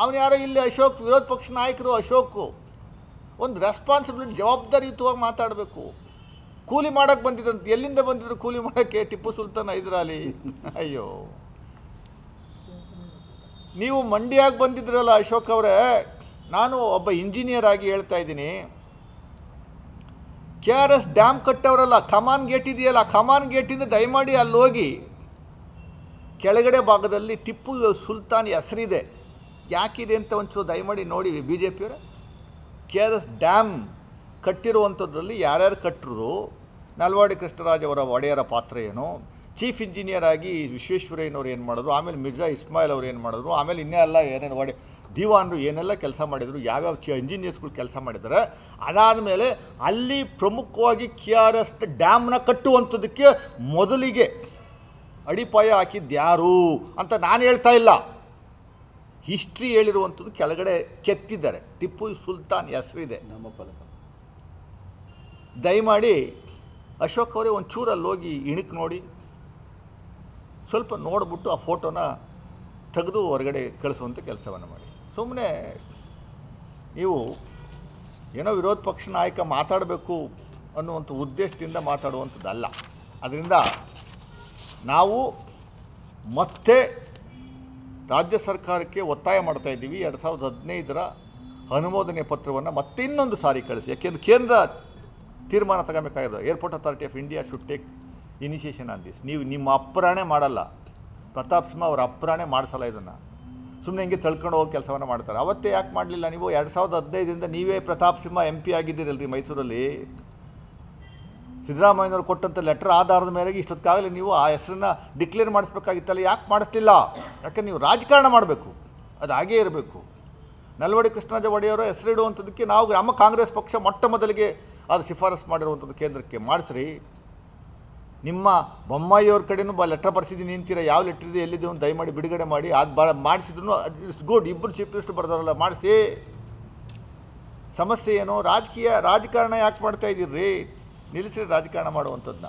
ಅವನು ಯಾರೋ ಇಲ್ಲಿ ಅಶೋಕ್ ವಿರೋಧ ಪಕ್ಷ ನಾಯಕರು ಅಶೋಕು ಒಂದು ರೆಸ್ಪಾನ್ಸಿಬಿಲಿಟಿ ಜವಾಬ್ದಾರಿಯುತವಾಗಿ ಮಾತಾಡಬೇಕು. ಕೂಲಿ ಮಾಡೋಕ್ಕೆ ಬಂದಿದ್ರಂತ, ಎಲ್ಲಿಂದ ಬಂದಿದ್ರು ಕೂಲಿ ಮಾಡೋಕ್ಕೆ? ಟಿಪ್ಪು ಸುಲ್ತಾನ್ ಹೈದರಾಲಿ. ಅಯ್ಯೋ, ನೀವು ಮಂಡ್ಯಾಗ ಬಂದಿದ್ರಲ್ಲ ಅಶೋಕ್ ಅವರೇ. ನಾನು ಒಬ್ಬ ಇಂಜಿನಿಯರ್ ಆಗಿ ಹೇಳ್ತಾ ಇದ್ದೀನಿ, KRS ಡ್ಯಾಮ್ ಕಟ್ಟವರಲ್ಲ, ಕಮಾನ್ ಗೇಟ್ ಇದೆಯಲ್ಲ, ಕಮಾನ್ ಗೇಟಿಂದ ದಯಮಾಡಿ ಅಲ್ಲಿ ಹೋಗಿ ಕೆಳಗಡೆ ಭಾಗದಲ್ಲಿ ಟಿಪ್ಪು ಸುಲ್ತಾನ್ ಹೆಸರಿದೆ, ಯಾಕಿದೆ ಅಂತ ಒಂಚೂರು ದಯಮಾಡಿ ನೋಡಿ BJPಯವರೇ. KRS ಡ್ಯಾಮ್ ಕಟ್ಟಿರುವಂಥದ್ರಲ್ಲಿ ಯಾರ್ಯಾರು ಕಟ್ಟರು, ನಲ್ವಾಡಿ ಕೃಷ್ಣರಾಜ್ ಅವರ ಒಡೆಯರ ಪಾತ್ರ ಏನು, ಚೀಫ್ ಇಂಜಿನಿಯರ್ ಆಗಿ ವಿಶ್ವೇಶ್ವರಯ್ಯನವ್ರು ಏನು ಮಾಡಿದ್ರು, ಆಮೇಲೆ ಮಿರ್ಜಾ ಇಸ್ಮಾಯಿಲ್ ಅವ್ರು ಏನು ಮಾಡಿದ್ರು, ಆಮೇಲೆ ಇನ್ನೇ ಎಲ್ಲ ಏನೇನು ದಿವಾನ್ರು ಏನೆಲ್ಲ ಕೆಲಸ ಮಾಡಿದರು, ಯಾವ್ಯಾವ ಇಂಜಿನಿಯರ್ಸ್ಗಳು ಕೆಲಸ ಮಾಡಿದ್ದಾರೆ. ಅದಾದಮೇಲೆ ಅಲ್ಲಿ ಪ್ರಮುಖವಾಗಿ KRS ಡ್ಯಾಮ್ನ ಕಟ್ಟುವಂಥದ್ದಕ್ಕೆ ಮೊದಲಿಗೆ ಅಡಿಪಾಯ ಹಾಕಿದ್ದು ಯಾರು ಅಂತ ನಾನು ಹೇಳ್ತಾ ಇಲ್ಲ, ಹಿಸ್ಟ್ರಿ ಹೇಳಿರುವಂಥದ್ದು ಕೆಳಗಡೆ ಕೆತ್ತಿದ್ದಾರೆ, ಟಿಪ್ಪು ಸುಲ್ತಾನ್ ಹೆಸರಿದೆ ನಮ್ಮ ಫಲಕ. ದಯಮಾಡಿ ಅಶೋಕ್ ಅವರೇ ಒಂಚೂರು ಅಲ್ಲಿ ಹೋಗಿ ಇಣಕ್ಕೆ ನೋಡಿ, ಸ್ವಲ್ಪ ನೋಡಿಬಿಟ್ಟು ಆ ಫೋಟೋನ ತೆಗೆದು ಹೊರಗಡೆ ಕಳಿಸುವಂಥ ಕೆಲಸವನ್ನು ಮಾಡಿ. ಸುಮ್ಮನೆ ನೀವು ಏನೋ ವಿರೋಧ ಪಕ್ಷ ನಾಯಕ ಮಾತಾಡಬೇಕು ಅನ್ನುವಂಥ ಉದ್ದೇಶದಿಂದ ಮಾತಾಡುವಂಥದ್ದಲ್ಲ. ಅದರಿಂದ ನಾವು ಮತ್ತೆ ರಾಜ್ಯ ಸರ್ಕಾರಕ್ಕೆ ಒತ್ತಾಯ ಮಾಡ್ತಾ ಇದ್ದೀವಿ, 2015ರ ಅನುಮೋದನೆ ಪತ್ರವನ್ನು ಮತ್ತೆ ಇನ್ನೊಂದು ಸಾರಿ ಕಳಿಸಿ. ಯಾಕೆಂದರೆ ಕೇಂದ್ರ ತೀರ್ಮಾನ ತಗೋಬೇಕಾಗಿದೆ. Airport authority of India should take initiation on this. ನೀವು ನಿಮ್ಮ ಅಪ್ರಾಣೆ ಮಾಡಲ್ಲ, ಪ್ರತಾಪ್ ಸಿಂಹ ಅವರ ಅಪ್ರಾಣೆ ಮಾಡಿಸಲ್ಲ, ಇದನ್ನು ಸುಮ್ಮನೆ ಹಿಂಗೆ ತಳ್ಕೊಂಡು ಹೋಗೋ ಕೆಲಸವನ್ನು ಮಾಡ್ತಾರೆ. ಅವತ್ತೇ ಯಾಕೆ ಮಾಡಲಿಲ್ಲ ನೀವು? 2015ರಿಂದ ನೀವೇ ಪ್ರತಾಪ್ ಸಿಂಹ MP ಆಗಿದ್ದೀರಲ್ರಿ ಮೈಸೂರಲ್ಲಿ. ಸಿದ್ದರಾಮಯ್ಯನವ್ರು ಕೊಟ್ಟಂಥ ಲೆಟರ್ ಆಧಾರದ ಮೇರೆಗೆ ಇಷ್ಟೊತ್ತಾಗಲೇ ನೀವು ಆ ಹೆಸರನ್ನು ಡಿಕ್ಲೇರ್ ಮಾಡಿಸ್ಬೇಕಾಗಿತ್ತಲ್ಲ, ಯಾಕೆ ಮಾಡಿಸ್ಲಿಲ್ಲ? ಯಾಕೆ ನೀವು ರಾಜಕಾರಣ ಮಾಡಬೇಕು, ಅದು ಹಾಗೇ ಇರಬೇಕು. ನಲ್ವಾಡಿ ಕೃಷ್ಣರಾಜ ಒಡೆಯವರು ಹೆಸರಿಡುವಂಥದ್ದಕ್ಕೆ ನಾವು ನಮ್ಮ ಕಾಂಗ್ರೆಸ್ ಪಕ್ಷ ಮೊಟ್ಟ ಮೊದಲಿಗೆ ಅದು ಶಿಫಾರಸು ಮಾಡಿರುವಂಥದ್ದು ಕೇಂದ್ರಕ್ಕೆ ಮಾಡಿಸ್ರಿ. ನಿಮ್ಮ ಬೊಮ್ಮಾಯಿಯವ್ರ ಕಡೆನೂ ಲೆಟರ್ ಬರ್ಸಿದ್ದೀನಿ ಅಂತೀರ, ಯಾವ ಲೆಟ್ರ್ ಇದೆ ಎಲ್ಲಿದೆ ಒಂದು ದಯಮಾಡಿ ಬಿಡುಗಡೆ ಮಾಡಿ. ಅದು ಮಾಡಿಸಿದ್ರು ಇಟ್ಸ್ ಗುಡ್, ಇಬ್ಬರು ಚೀಫ್ ಮಿನಿಸ್ಟರ್ ಬರ್ದಾರಲ್ಲ, ಮಾಡಿಸಿ. ಸಮಸ್ಯೆ ಏನು? ರಾಜಕಾರಣ ಯಾಕೆ ಮಾಡ್ತಾ ಇದ್ದೀರಿ? ನಿಲ್ಲಿಸಿ ರಾಜಕಾರಣ ಮಾಡುವಂಥದ್ದನ್ನ.